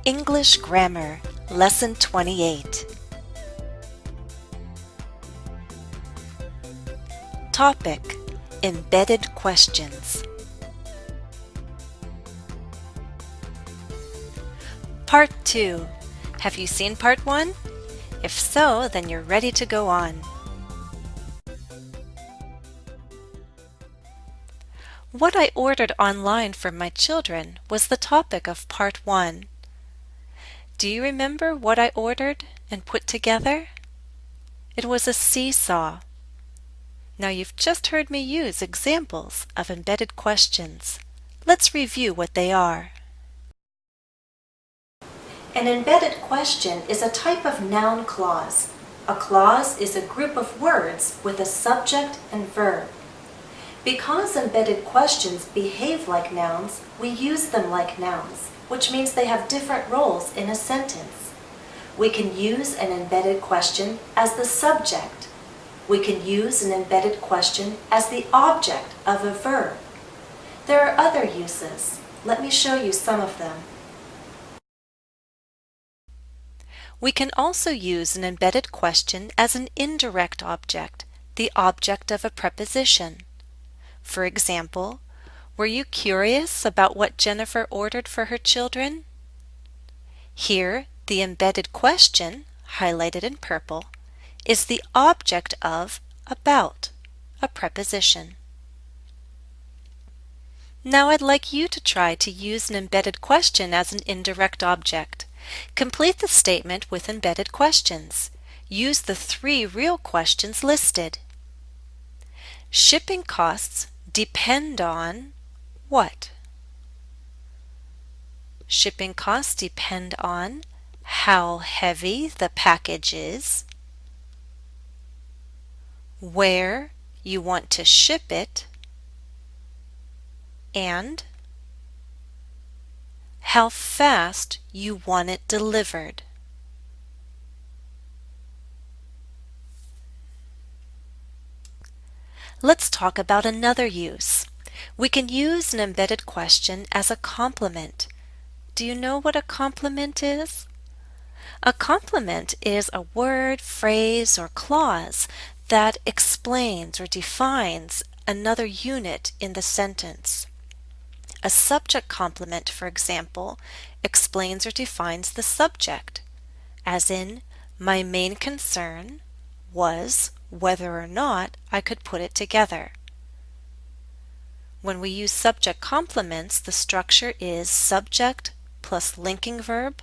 English Grammar, Lesson 28. Topic: Embedded Questions. Part 2. Have you seen Part 1? If so, then you're ready to go on. What I ordered online for my children was the topic of Part 1. Do you remember what I ordered and put together? It was a seesaw. Now you've just heard me use examples of embedded questions. Let's review what they are. An embedded question is a type of noun clause. A clause is a group of words with a subject and verb. Because embedded questions behave like nouns, we use them like nouns, which means they have different roles in a sentence. We can use an embedded question as the subject. We can use an embedded question as the object of a verb. There are other uses. Let me show you some of them. We can also use an embedded question as an indirect object, the object of a preposition. For example, were you curious about what Jennifer ordered for her children? Here, the embedded question, highlighted in purple, is the object of about, a preposition. Now I'd like you to try to use an embedded question as an indirect object. Complete the statement with embedded questions. Use the 3 real questions listed. Shipping costs depend on what? Shipping costs depend on how heavy the package is, where you want to ship it, and how fast you want it delivered. Let's talk about another use. We can use an embedded question as a complement. Do you know what a complement is? A complement is a word, phrase, or clause that explains or defines another unit in the sentence. A subject complement, for example, explains or defines the subject, as in, my main concern was whether or not I could put it together. When we use subject complements, the structure is subject plus linking verb,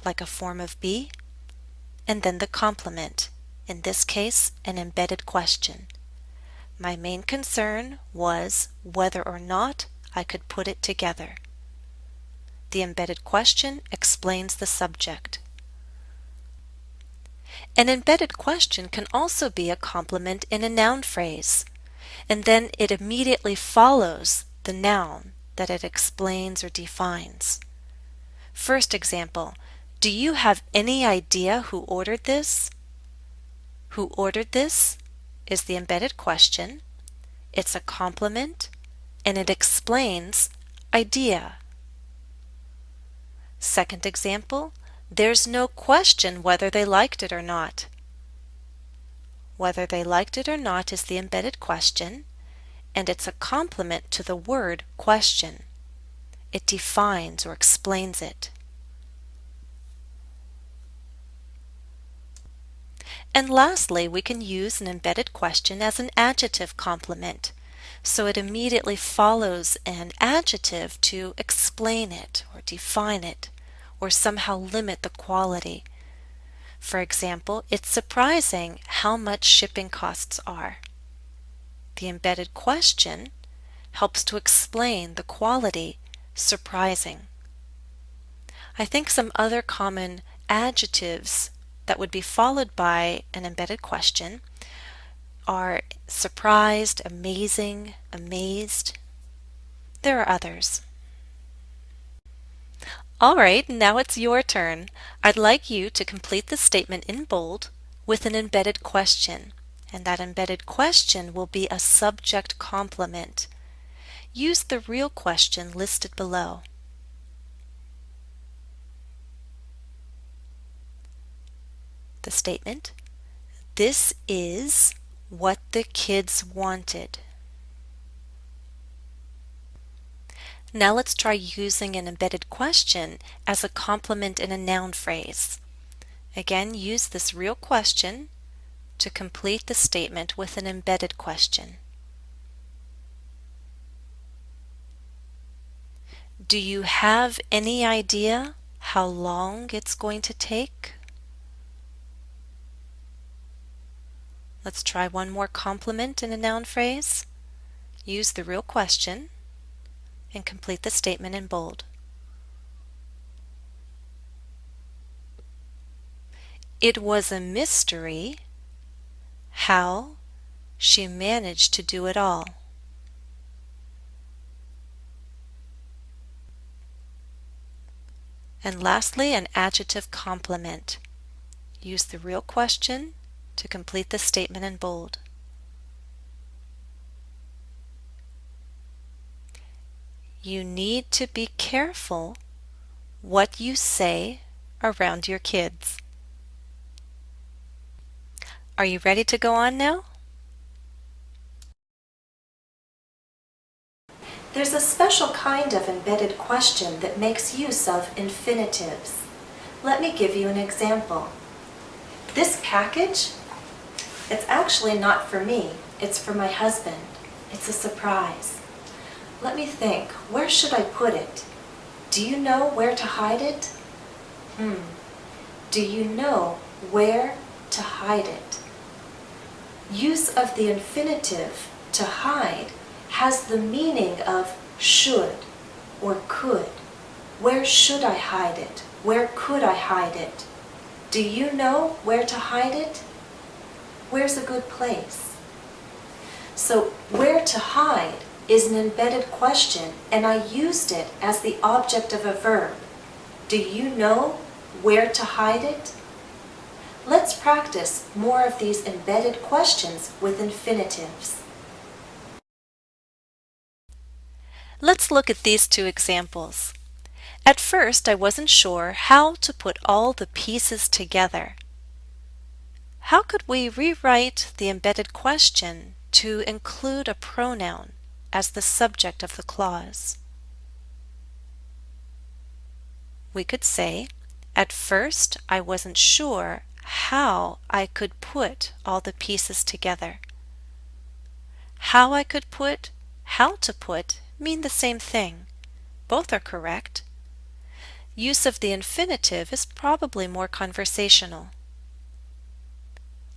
like a form of be, and then the complement, in this case, an embedded question. My main concern was whether or not I could put it together. The embedded question explains the subject. An embedded question can also be a complement in a noun phrase, and then it immediately follows the noun that it explains or defines. First example, do you have any idea who ordered this? Who ordered this is the embedded question. It's a complement and it explains idea. Second example, there's no question whether they liked it or not. Whether they liked it or not is the embedded question, and it's a complement to the word question. It defines or explains it. And lastly, we can use an embedded question as an adjective complement, so it immediately follows an adjective to explain it or define it or somehow limit the quality. For example, it's surprising how much shipping costs are. The embedded question helps to explain the quality, surprising. I think some other common adjectives that would be followed by an embedded question are surprised, amazing, amazed. There are others. Alright, now it's your turn. I'd like you to complete the statement in bold with an embedded question, and that embedded question will be a subject complement. Use the real question listed below. the statement, "This is what the kids wanted." Now let's try using an embedded question as a complement in a noun phrase. Again, use this real question to complete the statement with an embedded question. Do you have any idea how long it's going to take? Let's try one more complement in a noun phrase. Use the real question and complete the statement in bold. It was a mystery how she managed to do it all. And lastly, an adjective complement. Use the real question to complete the statement in bold. You need to be careful what you say around your kids. Are you ready to go on now? There's a special kind of embedded question that makes use of infinitives. Let me give you an example. This package, it's actually not for me, it's for my husband. It's a surprise. Let me think, where should I put it? Do you know where to hide it? Do you know where to hide it? Use of the infinitive, to hide, has the meaning of should or could. Where should I hide it? Where could I hide it? Do you know where to hide it? Where's a good place? So where to hide is an embedded question, and I used it as the object of a verb. Do you know where to hide it? Let's practice more of these embedded questions with infinitives. Let's look at these two examples. At first, I wasn't sure how to put all the pieces together. How could we rewrite the embedded question to include a pronoun as the subject of the clause? We could say, at first I wasn't sure how I could put all the pieces together. How I could put, how to put mean the same thing. Both are correct. Use of the infinitive is probably more conversational.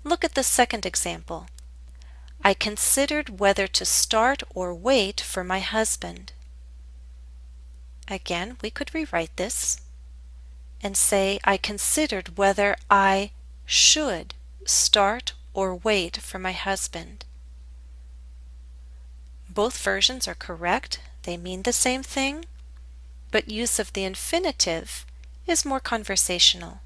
Look at the second example. I considered whether to start or wait for my husband. Again, we could rewrite this and say I considered whether I should start or wait for my husband. Both versions are correct. They mean the same thing, but use of the infinitive is more conversational.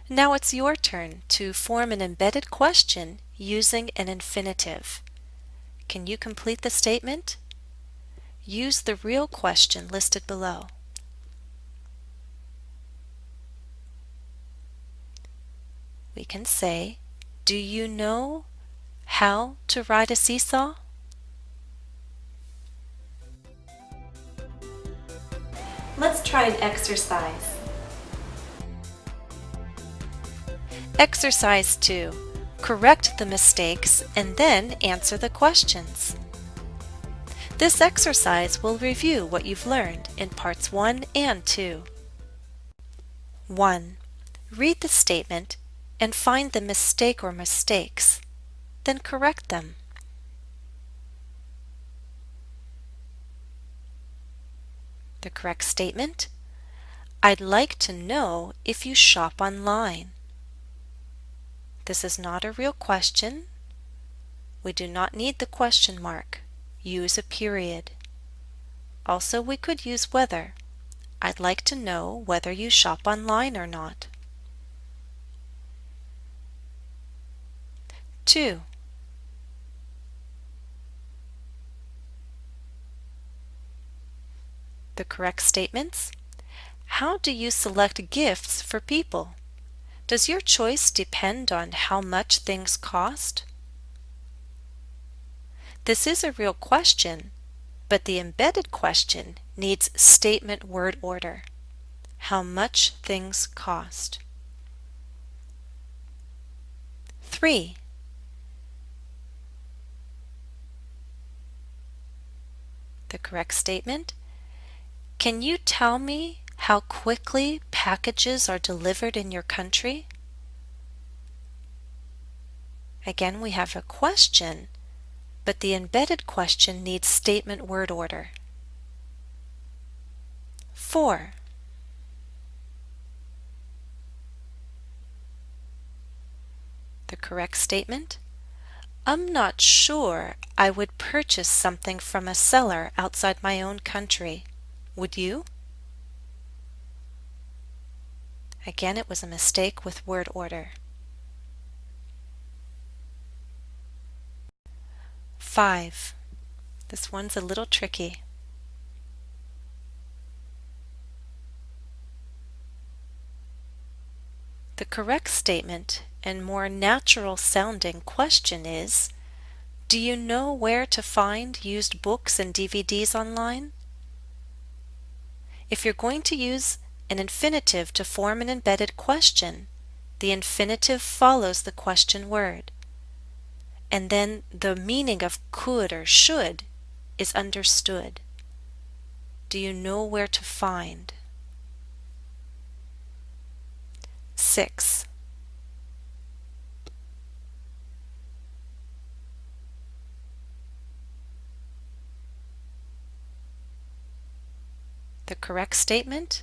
Now it's your turn to form an embedded question using an infinitive. Can you complete the statement? Use the real question listed below. We can say, do you know how to ride a seesaw? Let's try an exercise. Exercise 2. Correct the mistakes and then answer the questions. This exercise will review what you've learned in parts 1 and 2. 1. Read the statement and find the mistake or mistakes, then correct them. The correct statement: I'd like to know if you shop online. This is not a real question. We do not need the question mark. Use a period. Also, we could use whether. I'd like to know whether you shop online or not. 2. The correct statements: How do you select gifts for people? Does your choice depend on how much things cost? This is a real question, but the embedded question needs statement word order. How much things cost. 3. The correct statement. Can you tell me how quickly packages are delivered in your country? Again, we have a question, but the embedded question needs statement word order. 4. The correct statement. I'm not sure I would purchase something from a seller outside my own country. Would you? Again, it was a mistake with word order. 5. This one's a little tricky. The correct statement and more natural sounding question is, do you know where to find used books and DVDs online? If you're going to use an infinitive to form an embedded question, the infinitive follows the question word, and then the meaning of could or should is understood. Do you know where to find? 6. The correct statement?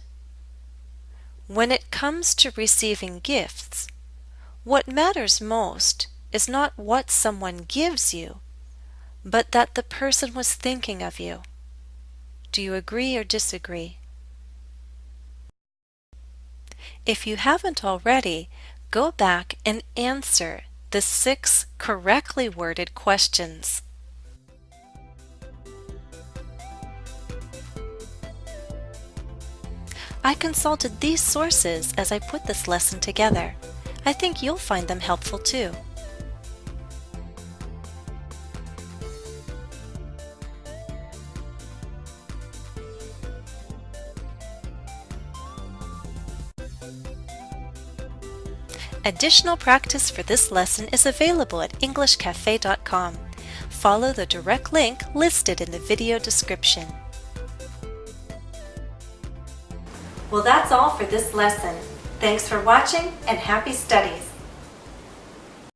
When it comes to receiving gifts, what matters most is not what someone gives you, but that the person was thinking of you. Do you agree or disagree? If you haven't already, go back and answer the 6 correctly worded questions. I consulted these sources as I put this lesson together. I think you'll find them helpful too. Additional practice for this lesson is available at EnglishCafe.com. Follow the direct link listed in the video description. Well, that's all for this lesson. Thanks for watching and happy studies!